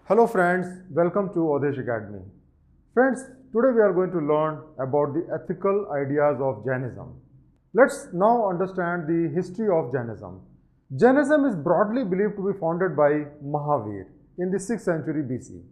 Hello friends, welcome to Awdhesh Academy. Friends, today we are going to learn about the ethical ideas of Jainism. Let's now understand the history of Jainism. Jainism is broadly believed to be founded by Mahavir in the 6th century BC.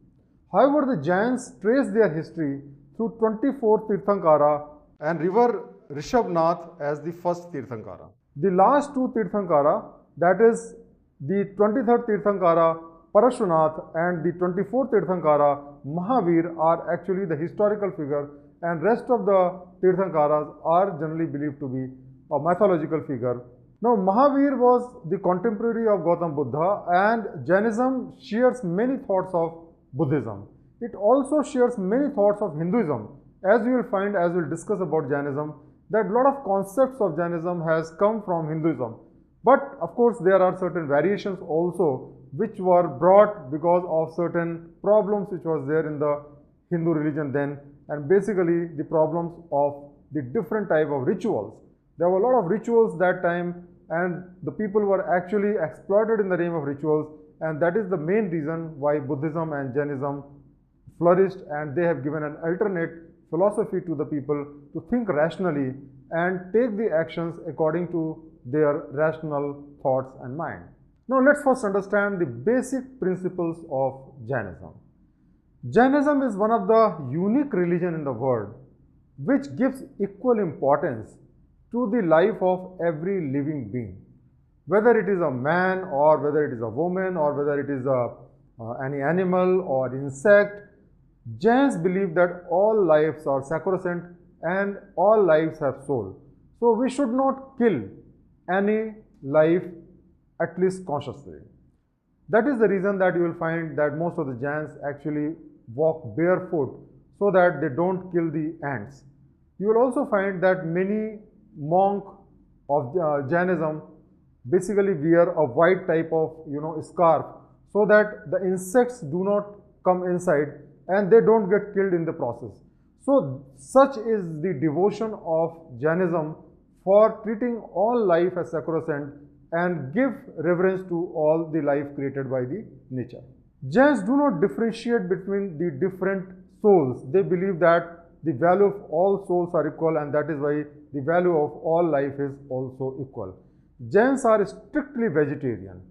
However, the Jains trace their history through 24 Tirthankara and river Rishabhnath as the first Tirthankara. The last two Tirthankara, that is the 23rd Tirthankara Parashurnath and the 24th Tirthankara Mahavir are actually the historical figure, and rest of the Tirthankaras are generally believed to be a mythological figure. Now Mahavir was the contemporary of Gautam Buddha, and Jainism shares many thoughts of Buddhism. It also shares many thoughts of Hinduism. As you will find, as we will discuss about Jainism, that a lot of concepts of Jainism has come from Hinduism. But of course there are certain variations also which were brought because of certain problems which was there in the Hindu religion then, and basically the problems of the different type of rituals. There were a lot of rituals that time, and the people were actually exploited in the name of rituals, and that is the main reason why Buddhism and Jainism flourished, and they have given an alternate philosophy to the people to think rationally and take the actions according to their rational thoughts and mind. Now let's first understand the basic principles of Jainism. Jainism is one of the unique religions in the world which gives equal importance to the life of every living being. Whether it is a man or whether it is a woman or whether it is any animal or insect, Jains believe that all lives are sacrosanct and all lives have soul. So we should not kill any life, at least consciously. That is the reason that you will find that most of the Jains actually walk barefoot so that they don't kill the ants. You will also find that many monks of Jainism basically wear a white type of scarf so that the insects do not come inside and they don't get killed in the process. So such is the devotion of Jainism for treating all life as sacrosanct and give reverence to all the life created by the nature. Jains do not differentiate between the different souls. They believe that the value of all souls are equal, and that is why the value of all life is also equal. Jains are strictly vegetarian.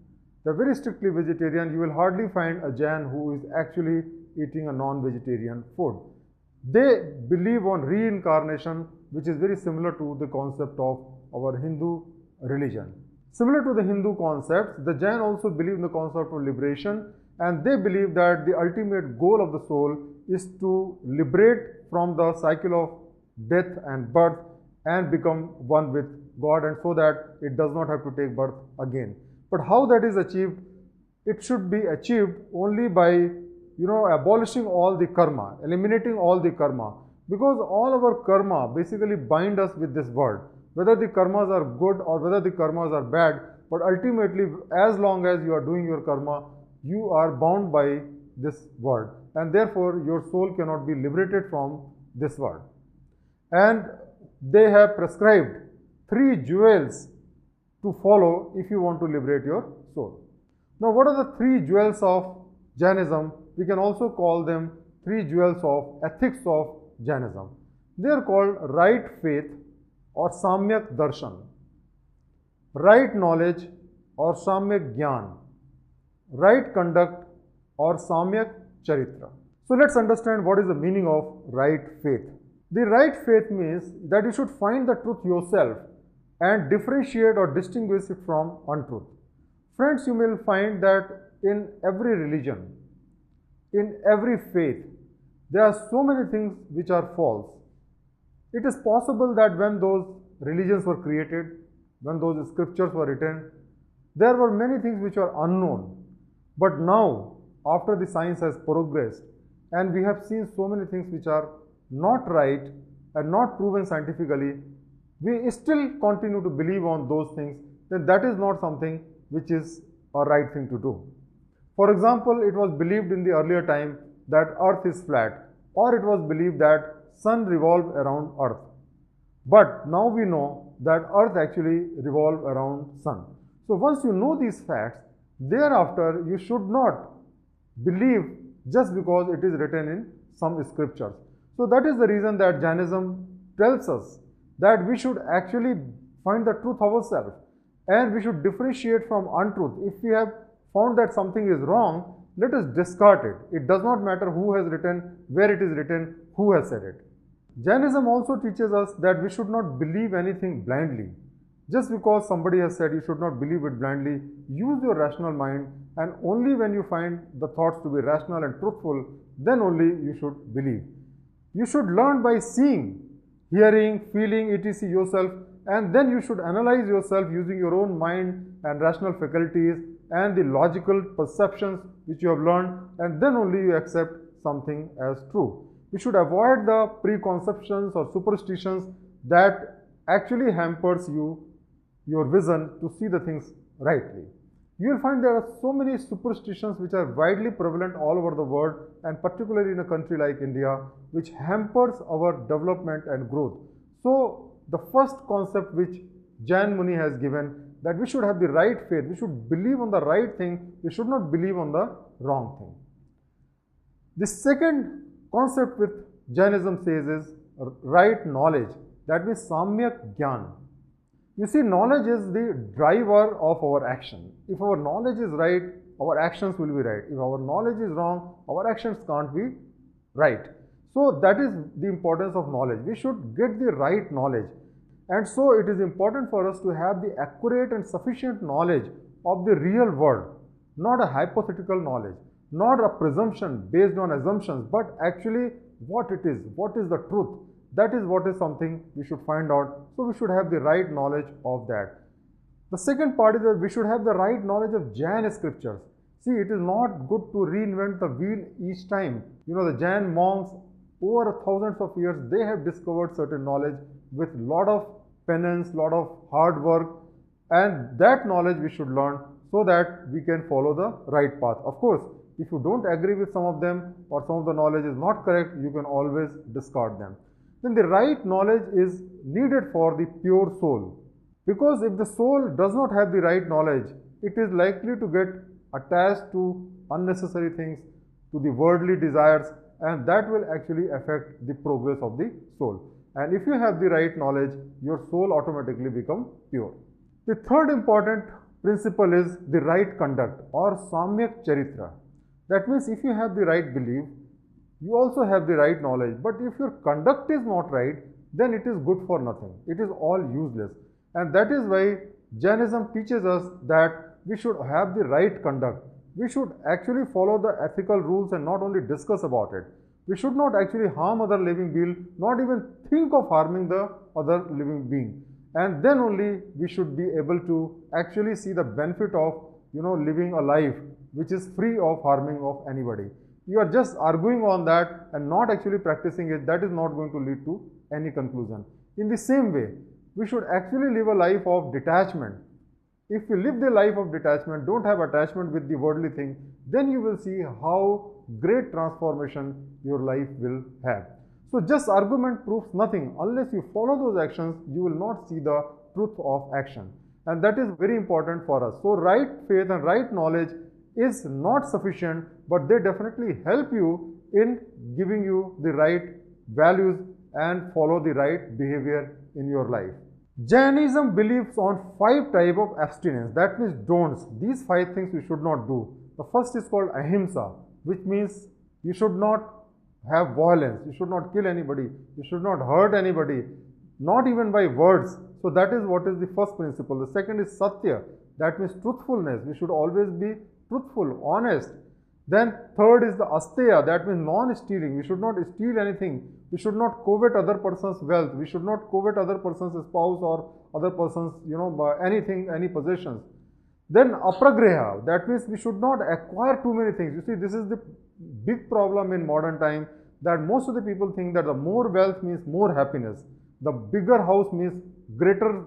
They're very strictly vegetarian. You will hardly find a Jain who is actually eating a non-vegetarian food. They believe on reincarnation, which is very similar to the concept of our Hindu religion. Similar to the Hindu concepts, the Jain also believe in the concept of liberation, and they believe that the ultimate goal of the soul is to liberate from the cycle of death and birth and become one with God, and so that it does not have to take birth again. But how that is achieved? It should be achieved only by abolishing all the karma, eliminating all the karma, because all our karma basically bind us with this world. Whether the karmas are good or whether the karmas are bad, but ultimately as long as you are doing your karma, you are bound by this world, and therefore your soul cannot be liberated from this world. And they have prescribed 3 jewels to follow if you want to liberate your soul. Now what are the 3 jewels of Jainism? We can also call them 3 jewels of ethics of Jainism. They are called right faith or Samyak Darshan, right knowledge or Samyak Gyan, right conduct or Samyak Charitra. So let's understand what is the meaning of right faith. The right faith means that you should find the truth yourself and differentiate or distinguish it from untruth. Friends, you will find that in every religion, in every faith, there are so many things which are false. It is possible that when those religions were created, when those scriptures were written, there were many things which are unknown. But now, after the science has progressed, and we have seen so many things which are not right and not proven scientifically, we still continue to believe on those things, then that is not something which is a right thing to do. For example, it was believed in the earlier time that earth is flat, or it was believed that sun revolves around earth. But now we know that earth actually revolves around sun. So once you know these facts, thereafter you should not believe just because it is written in some scriptures. So that is the reason that Jainism tells us that we should actually find the truth ourselves and we should differentiate from untruth. If we have found that something is wrong, let us discard it. It does not matter who has written, where it is written, who has said it. Jainism also teaches us that we should not believe anything blindly. Just because somebody has said you should not believe it blindly, use your rational mind, and only when you find the thoughts to be rational and truthful, then only you should believe. You should learn by seeing, hearing, feeling, etc. yourself, and then you should analyze yourself using your own mind and rational faculties and the logical perceptions which you have learned, and then only you accept something as true. You should avoid the preconceptions or superstitions that actually hampers your vision to see the things rightly. You will find there are so many superstitions which are widely prevalent all over the world, and particularly in a country like India, which hampers our development and growth. So the first concept which Jain Muni has given, that we should have the right faith, we should believe on the right thing, we should not believe on the wrong thing. The second concept which Jainism says is right knowledge, that means Samyak Gyan. You see, knowledge is the driver of our action. If our knowledge is right, our actions will be right. If our knowledge is wrong, our actions can't be right. So that is the importance of knowledge. We should get the right knowledge. And so it is important for us to have the accurate and sufficient knowledge of the real world, not a hypothetical knowledge, not a presumption based on assumptions, but actually what it is, what is the truth. That is what is something we should find out. So we should have the right knowledge of that. The second part is that we should have the right knowledge of Jain scriptures. See, it is not good to reinvent the wheel each time. You know, the Jain monks, over thousands of years, they have discovered certain knowledge with lot of penance, lot of hard work, and that knowledge we should learn so that we can follow the right path. Of course, if you don't agree with some of them or some of the knowledge is not correct, you can always discard them. Then the right knowledge is needed for the pure soul. Because if the soul does not have the right knowledge, it is likely to get attached to unnecessary things, to the worldly desires, and that will actually affect the progress of the soul. And if you have the right knowledge, your soul automatically becomes pure. The third important principle is the right conduct or Samyak Charitra. That means if you have the right belief, you also have the right knowledge. But if your conduct is not right, then it is good for nothing. It is all useless. And that is why Jainism teaches us that we should have the right conduct. We should actually follow the ethical rules and not only discuss about it. We should not actually harm other living being, not even think of harming the other living being. And then only we should be able to actually see the benefit of, living a life which is free of harming of anybody. You are just arguing on that and not actually practicing it, that is not going to lead to any conclusion. In the same way, we should actually live a life of detachment. If you live the life of detachment, don't have attachment with the worldly thing, then you will see how great transformation your life will have. So just argument proves nothing. Unless you follow those actions, you will not see the truth of action. And that is very important for us. So right faith and right knowledge is not sufficient, but they definitely help you in giving you the right values and follow the right behavior in your life. Jainism believes on 5 types of abstinence, that means don'ts. These 5 things we should not do. The first is called ahimsa, which means you should not have violence, you should not kill anybody, you should not hurt anybody, not even by words. So that is what is the first principle. The second is satya, that means truthfulness. We should always be truthful, honest. Then third is the asteya, that means non-stealing. We should not steal anything. We should not covet other person's wealth. We should not covet other person's spouse or other person's, anything, any possessions. Then apragraha, that means we should not acquire too many things. You see, this is the big problem in modern time, that most of the people think that the more wealth means more happiness. The bigger house means greater,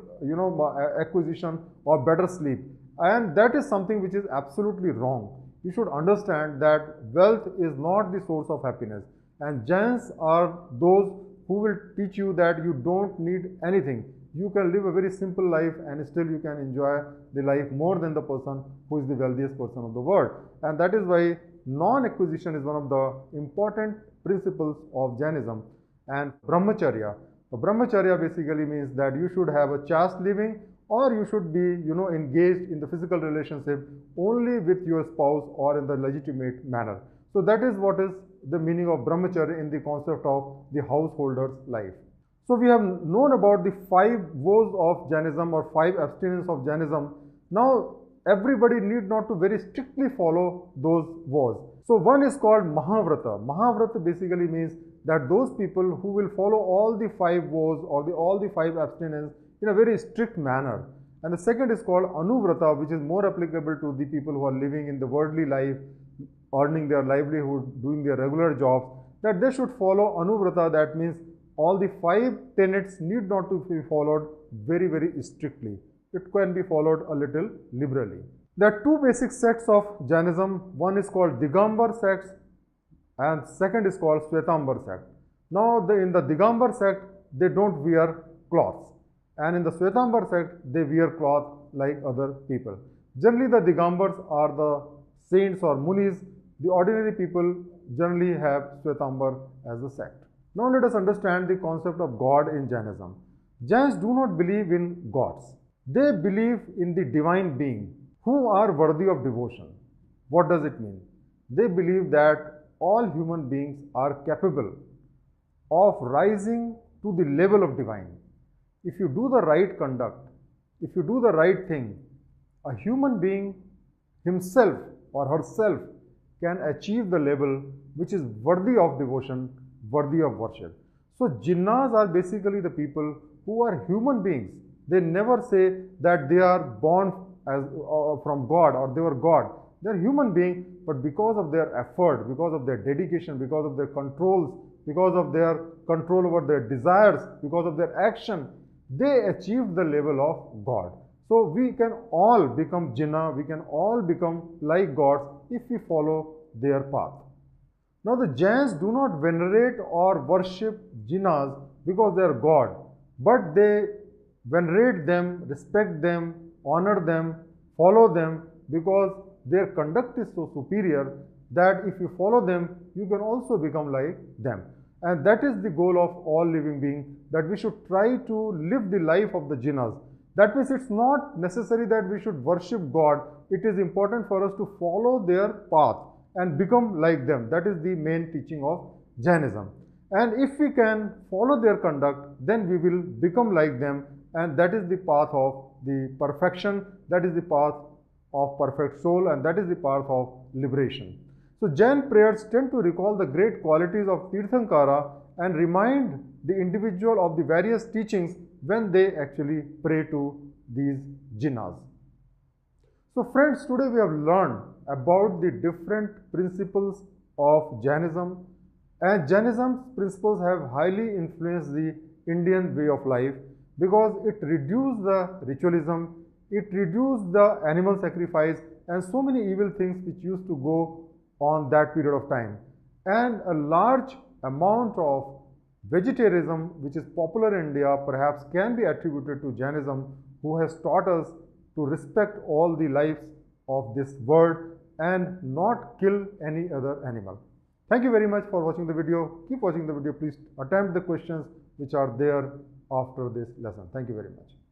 acquisition or better sleep. And that is something which is absolutely wrong. You should understand that wealth is not the source of happiness. And Jains are those who will teach you that you don't need anything. You can live a very simple life and still you can enjoy the life more than the person who is the wealthiest person of the world. And that is why non-acquisition is one of the important principles of Jainism. And brahmacharya. So brahmacharya basically means that you should have a chaste living, or you should be, engaged in the physical relationship only with your spouse or in the legitimate manner. So that is what is the meaning of brahmacharya in the concept of the householder's life. So we have known about the 5 vows of Jainism or 5 abstinence of Jainism. Now everybody need not to very strictly follow those vows. So one is called Mahavrata. Mahavrata basically means that those people who will follow all the 5 vows or all the 5 abstinence in a very strict manner. And the second is called Anuvrata, which is more applicable to the people who are living in the worldly life, earning their livelihood, doing their regular jobs, that they should follow Anuvrata. That means all the 5 tenets need not to be followed very, very strictly. It can be followed a little liberally. There are 2 basic sects of Jainism. One is called Digambar sect and second is called Shwetambar sect. Now in the Digambar sect, they don't wear cloths, and in the Shwetambar sect, they wear cloth like other people. Generally, the Digambars are the saints or munis. The ordinary people generally have Shwetambar as a sect. Now let us understand the concept of God in Jainism. Jains do not believe in gods. They believe in the divine being who are worthy of devotion. What does it mean? They believe that all human beings are capable of rising to the level of divine. If you do the right conduct, if you do the right thing, a human being himself or herself can achieve the level which is worthy of devotion, worthy of worship. So Jinnas are basically the people who are human beings. They never say that they are born from God or they were God. They are human beings, but because of their effort, because of their dedication, because of their controls, because of their control over their desires, because of their action, they achieve the level of God. So we can all become Jinnah, we can all become like gods if we follow their path. Now the Jains do not venerate or worship Jinnas because they are God, but they venerate them, respect them, honor them, follow them because their conduct is so superior that if you follow them, you can also become like them. And that is the goal of all living beings, that we should try to live the life of the Jinnas. That means it's not necessary that we should worship God. It is important for us to follow their path and become like them. That is the main teaching of Jainism. And if we can follow their conduct, then we will become like them, and that is the path of the perfection, that is the path of perfect soul, and that is the path of liberation. So Jain prayers tend to recall the great qualities of Tirthankara and remind the individual of the various teachings when they actually pray to these Jinnas. So friends, today we have learned about the different principles of Jainism, and Jainism's principles have highly influenced the Indian way of life because it reduced the ritualism, it reduced the animal sacrifice and so many evil things which used to go on that period of time. And a large amount of vegetarianism which is popular in India perhaps can be attributed to Jainism, who has taught us to respect all the lives of this world and not kill any other animal. Thank you very much for watching the video. Keep watching the video. Please attempt the questions which are there after this lesson. Thank you very much.